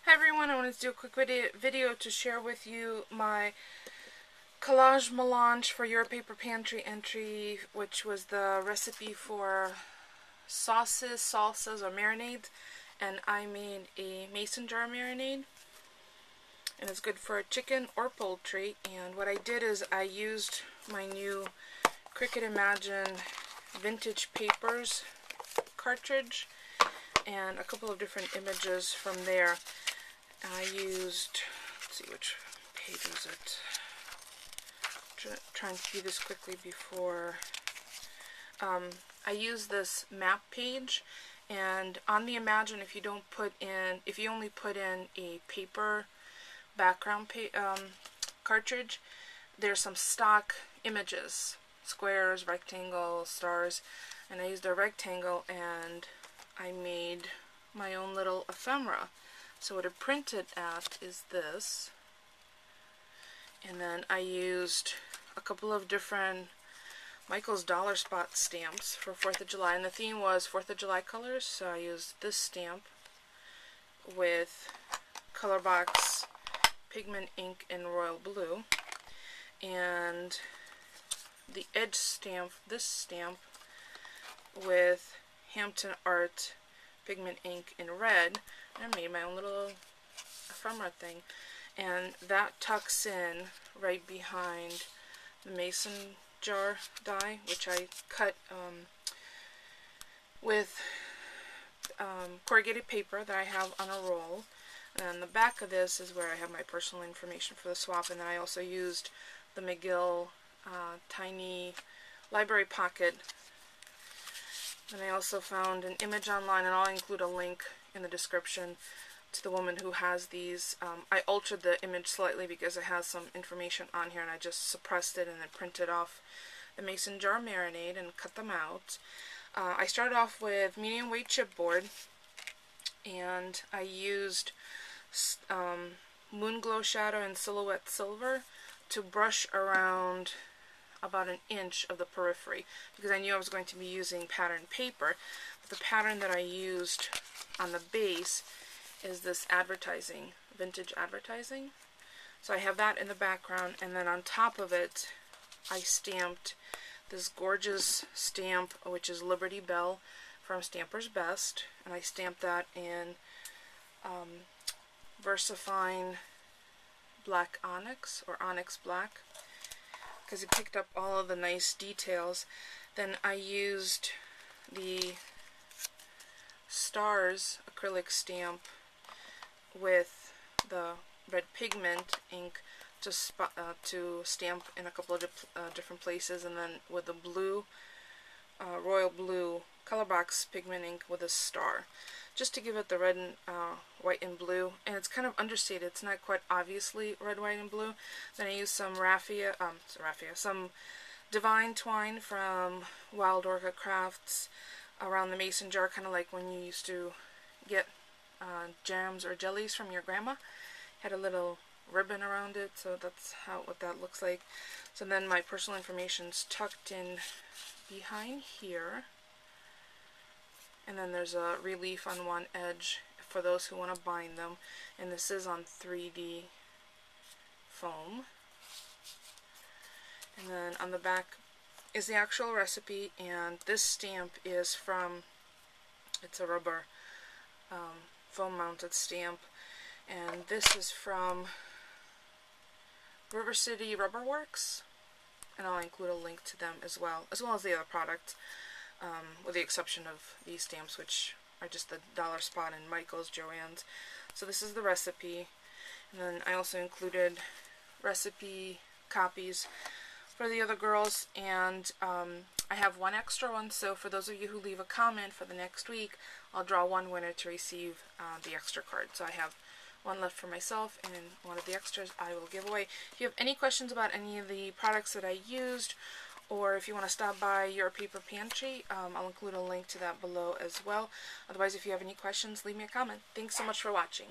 Hi everyone, I wanted to do a quick video to share with you my Collage Melange for Your Paper Pantry entry, which was the recipe for sauces, salsas, or marinades, and I made a mason jar marinade, and it's good for chicken or poultry. And what I did is I used my new Cricut Imagine Vintage Papers cartridge and a couple of different images from there. I used, let's see, which page was it? Trying to do this quickly before. I used this map page, and on the Imagine, if you only put in a paper background cartridge, there's some stock images, squares, rectangles, stars, and I used a rectangle and I made my own little ephemera. So what it printed out is this, and then I used a couple of different Michael's Dollar Spot stamps for 4th of July, and the theme was 4th of July colors, so I used this stamp with Colorbox pigment ink in royal blue, and the edge stamp, this stamp, with Hampton Art pigment ink in red. I made my own little ephemera thing, and that tucks in right behind the mason jar die, which I cut with corrugated paper that I have on a roll. And the back of this is where I have my personal information for the swap, and then I also used the McGill tiny library pocket. And I also found an image online, and I'll include a link in the description to the woman who has these. I altered the image slightly because it has some information on here, and I just suppressed it and then printed off the mason jar marinade and cut them out. I started off with medium weight chipboard, and I used Moon Glow Shadow and Silhouette Silver to brush around about an inch of the periphery, because I knew I was going to be using patterned paper. But the pattern that I used on the base is this advertising, vintage advertising. So I have that in the background, and then on top of it I stamped this gorgeous stamp, which is Liberty Bell from Stamper's Best, and I stamped that in VersaFine Black Onyx, or Onyx Black, because it picked up all of the nice details. Then I used the Stars acrylic stamp with the red pigment ink to stamp in a couple of different places, and then with the blue, royal blue Colorbox pigment ink with a star, just to give it the red and white and blue. And it's kind of understated, it's not quite obviously red, white, and blue. Then I used some some Divine Twine from Wild Orca Crafts around the mason jar, kind of like when you used to get jams or jellies from your grandma. Had a little ribbon around it, so that's what that looks like. So then my personal information's tucked in behind here, and then there's a relief on one edge for those who want to bind them, and this is on 3D foam. And then on the back is the actual recipe, and this stamp is from, it's a rubber foam mounted stamp, and this is from River City Rubber Works, and I'll include a link to them as well as the other products, with the exception of these stamps, which are just the Dollar Spot and Michael's, Joann's. So this is the recipe, and then I also included recipe copies for the other girls, and I have one extra one, so for those of you who leave a comment for the next week, I'll draw one winner to receive the extra card. So I have one left for myself, and one of the extras I will give away. If you have any questions about any of the products that I used, or if you want to stop by Your Paper Pantry, I'll include a link to that below as well. Otherwise, if you have any questions, leave me a comment. Thanks so much for watching.